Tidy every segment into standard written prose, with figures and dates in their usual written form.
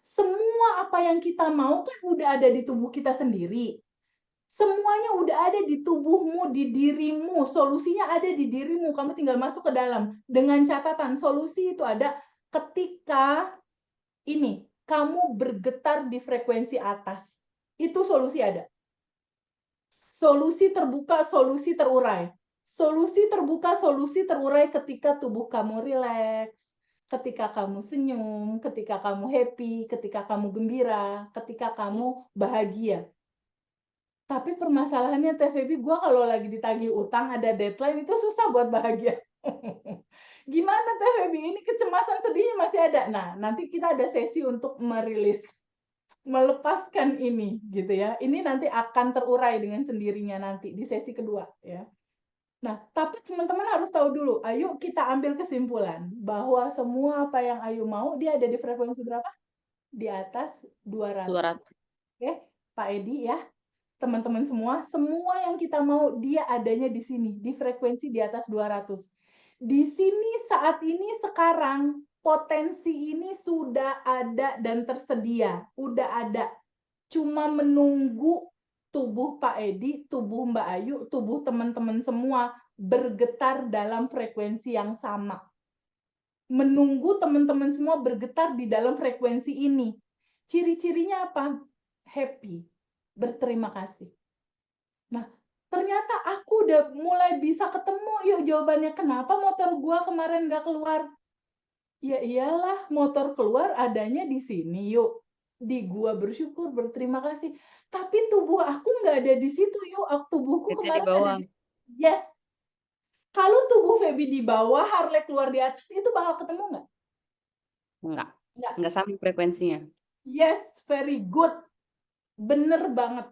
semua apa yang kita mau kan udah ada di tubuh kita sendiri. Semuanya udah ada di tubuhmu, di dirimu, solusinya ada di dirimu, kamu tinggal masuk ke dalam. Dengan catatan, solusi itu ada ketika kamu bergetar di frekuensi atas. Itu solusi ada. Solusi terbuka, solusi terurai. Solusi terbuka, solusi terurai ketika tubuh kamu rileks, ketika kamu senyum, ketika kamu happy, ketika kamu gembira, ketika kamu bahagia. Tapi permasalahannya Teh Feby, gue kalau lagi ditagih utang, ada deadline, itu susah buat bahagia. Gimana Teh Feby? Ini kecemasan sedihnya masih ada. Nah, nanti kita ada sesi untuk merilis, melepaskan ini, gitu ya. Ini nanti akan terurai dengan sendirinya nanti di sesi kedua, ya. Nah, tapi teman-teman harus tahu dulu, ayo kita ambil kesimpulan bahwa semua apa yang Ayu mau, dia ada di frekuensi berapa? Di atas 200. 200. Oke, Pak Edi ya. Teman-teman semua yang kita mau dia adanya di sini, di frekuensi di atas 200. Di sini saat ini sekarang potensi ini sudah ada dan tersedia, udah ada. Cuma menunggu tubuh Pak Edi, tubuh Mbak Ayu, tubuh teman-teman semua bergetar dalam frekuensi yang sama. Menunggu teman-teman semua bergetar di dalam frekuensi ini. Ciri-cirinya apa? Happy, berterima kasih. Nah, ternyata aku udah mulai bisa ketemu, yuk jawabannya kenapa motor gua kemarin nggak keluar? Ya iyalah, motor keluar adanya di sini, yuk. Di gua bersyukur, berterima kasih. Tapi tubuh aku nggak ada di situ, yuk. Tubuhku Kita di kemarin ada bawah. di... Yes. Kalau tubuh Feby di bawah, Harley keluar di atas, itu bakal ketemu nggak? Enggak. Nggak. Enggak sama frekuensinya. Yes, very good. Bener banget.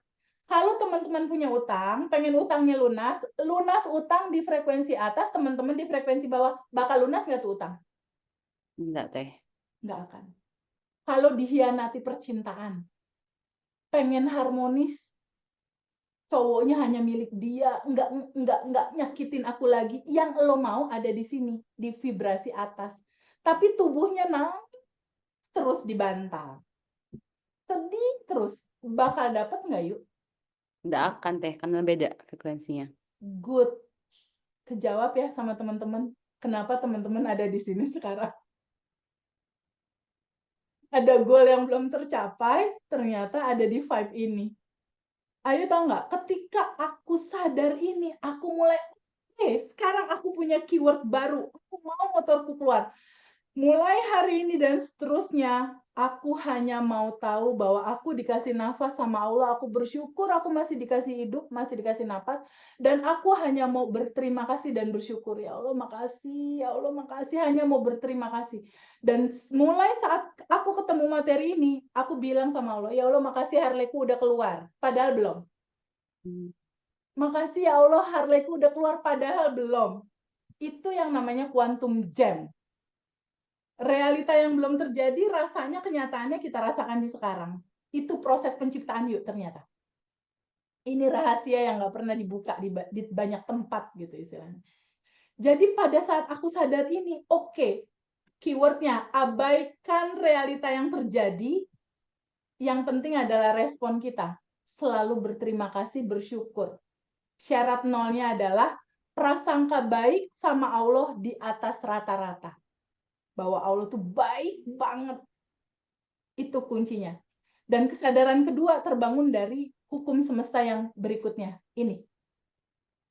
Kalau teman-teman punya utang, pengen utangnya lunas, lunas utang di frekuensi atas, teman-teman di frekuensi bawah, bakal lunas nggak tuh utang? Enggak, Teh. Nggak akan. Kalau dihianati percintaan, pengen harmonis, cowoknya hanya milik dia, nggak nyakitin aku lagi. Yang lo mau ada di sini, di vibrasi atas. Tapi tubuhnya nangis terus dibantal. Sedih terus. Bakal dapat nggak yuk? Enggak akan, Teh, karena beda frekuensinya. Good. Kejawab ya sama teman-teman. Kenapa teman-teman ada di sini sekarang? Ada goal yang belum tercapai, ternyata ada di vibe ini. Ayo tahu nggak, ketika aku sadar ini, aku mulai, sekarang aku punya keyword baru, aku mau motorku keluar. Mulai hari ini dan seterusnya, aku hanya mau tahu bahwa aku dikasih nafas sama Allah, aku bersyukur aku masih dikasih hidup, masih dikasih nafas, dan aku hanya mau berterima kasih dan bersyukur. Ya Allah makasih, ya Allah makasih, hanya mau berterima kasih. Dan mulai saat aku ketemu materi ini, aku bilang sama Allah, ya Allah makasih Harley-ku udah keluar, padahal belum. Makasih ya Allah Harley-ku udah keluar, padahal belum. Itu yang namanya quantum jam. Realita yang belum terjadi, rasanya kenyataannya kita rasakan di sekarang. Itu proses penciptaan yuk ternyata. Ini rahasia yang nggak pernah dibuka di banyak tempat gitu istilahnya. Jadi pada saat aku sadar ini, oke, keywordnya abaikan realita yang terjadi, yang penting adalah respon kita. Selalu berterima kasih, bersyukur. Syarat nolnya adalah prasangka baik sama Allah di atas rata-rata. Bahwa Allah tuh baik banget. Itu kuncinya. Dan kesadaran kedua terbangun dari hukum semesta yang berikutnya. Ini.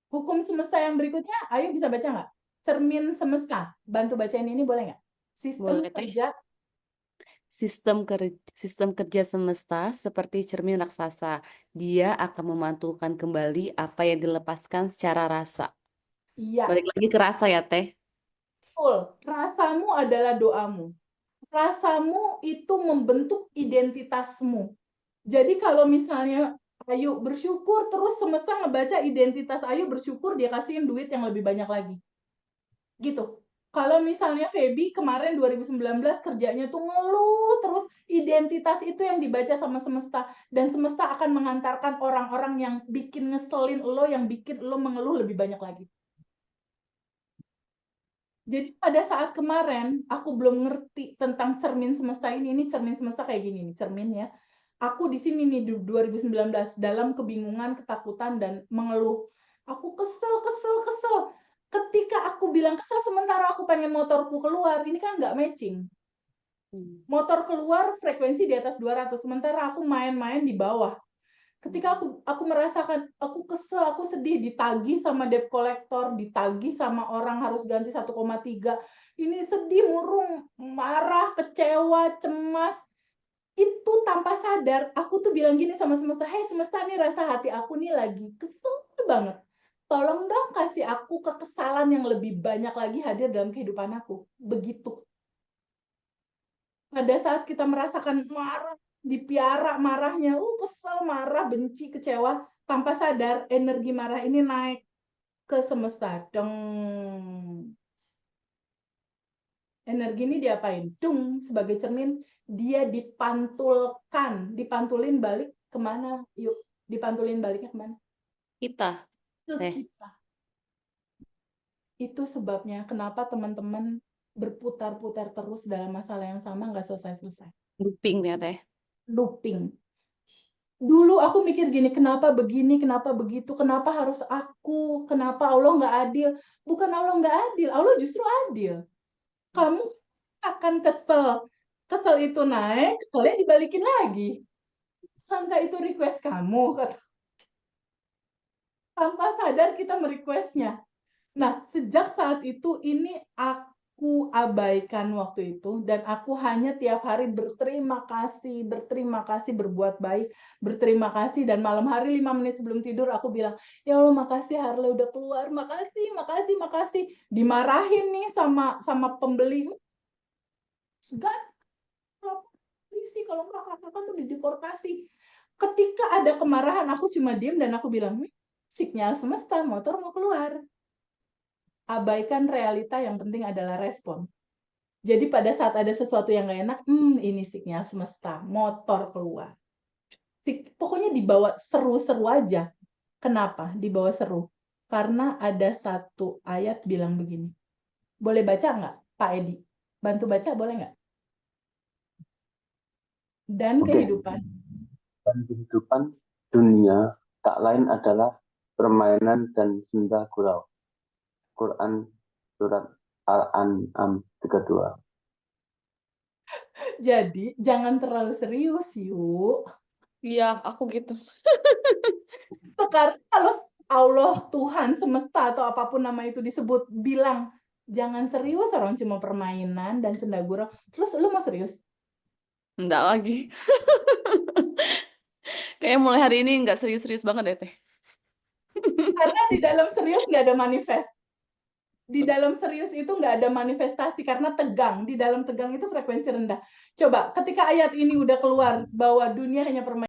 Hukum semesta yang berikutnya, ayo bisa baca nggak? Cermin semesta. Bantu bacain ini boleh nggak? Sistem Boleh, Teh. kerja. Sistem kerja semesta seperti cermin raksasa. Dia akan memantulkan kembali apa yang dilepaskan secara rasa. Iya, Balik lagi ke rasa ya, Teh. betul. Rasamu adalah doamu. Rasamu itu membentuk identitasmu. Jadi kalau misalnya Ayu bersyukur, terus semesta ngebaca identitas Ayu bersyukur, dia kasihin duit yang lebih banyak lagi. Gitu. Kalau misalnya Feby kemarin 2019 kerjanya tuh ngeluh terus, identitas itu yang dibaca sama semesta, dan semesta akan mengantarkan orang-orang yang bikin ngeselin lo, yang bikin lo mengeluh lebih banyak lagi. Jadi pada saat kemarin aku belum ngerti tentang cermin semesta ini cermin semesta kayak gini nih cermin ya. Aku di sini nih di 2019 dalam kebingungan, ketakutan dan mengeluh. Aku kesel. Ketika aku bilang kesel sementara aku pengen motorku keluar, ini kan nggak matching. Motor keluar frekuensi di atas 200, sementara aku main-main di bawah. Ketika aku merasakan, aku kesel, aku sedih, ditagih sama debt collector, ditagih sama orang harus ganti 1,3. Ini sedih, murung, marah, kecewa, cemas. Itu tanpa sadar, aku tuh bilang gini sama semesta, "Hei semesta, nih rasa hati aku nih lagi kesel banget. Tolong dong kasih aku kekesalan yang lebih banyak lagi hadir dalam kehidupan aku." Begitu. Pada saat kita merasakan marah, dipiara marahnya, kesel, marah, benci, kecewa, tanpa sadar energi marah ini naik ke semesta. Deng. Energi ini diapain? Dung, sebagai cermin, dia dipantulkan. Dipantulin balik kemana? Yuk, dipantulin baliknya kemana? Kita. Ke kita. Itu sebabnya kenapa teman-teman berputar-putar terus dalam masalah yang sama, nggak selesai-selesai. Looping ya Teh. Looping. Dulu aku mikir gini, kenapa begini, kenapa begitu, kenapa harus aku, kenapa Allah nggak adil. Bukan Allah nggak adil, Allah justru adil. Kamu akan kesel. Kesel itu naik, keselnya dibalikin lagi. Bukankah itu request kamu? Tanpa sadar kita merequestnya. Nah, sejak saat itu ini aku abaikan waktu itu dan aku hanya tiap hari berterima kasih, berbuat baik, berterima kasih dan malam hari 5 menit sebelum tidur aku bilang, "Ya Allah, makasih Harley udah keluar, makasih." Dimarahin nih sama pembeli. Gak, polisi kalau nggak kakak tuh dideportasi. Ketika ada kemarahan aku cuma diem dan aku bilang, sinyal semesta, motor mau keluar. Abaikan realita, yang penting adalah respon. Jadi pada saat ada sesuatu yang gak enak, ini sinyal semesta, motor keluar. Pokoknya dibawa seru-seru aja. Kenapa dibawa seru? Karena ada satu ayat bilang begini. Boleh baca nggak, Pak Edi? Bantu baca boleh nggak? Dan Oke. kehidupan. Dan kehidupan dunia tak lain adalah permainan dan senda gurau. Quran surat Al-An'am 32. Jadi jangan terlalu serius yuk. Iya, aku gitu. Sekarang kalau Allah, Tuhan, semesta atau apapun nama itu disebut bilang jangan serius, orang cuma permainan dan senda gurau. Terus lu mau serius? Enggak lagi. Kayaknya mulai hari ini nggak serius-serius banget deh Teh. Karena di dalam serius nggak ada manifest. Di dalam serius itu nggak ada manifestasi karena tegang. Di dalam tegang itu frekuensi rendah. Coba ketika ayat ini udah keluar bahwa dunia hanya permainan.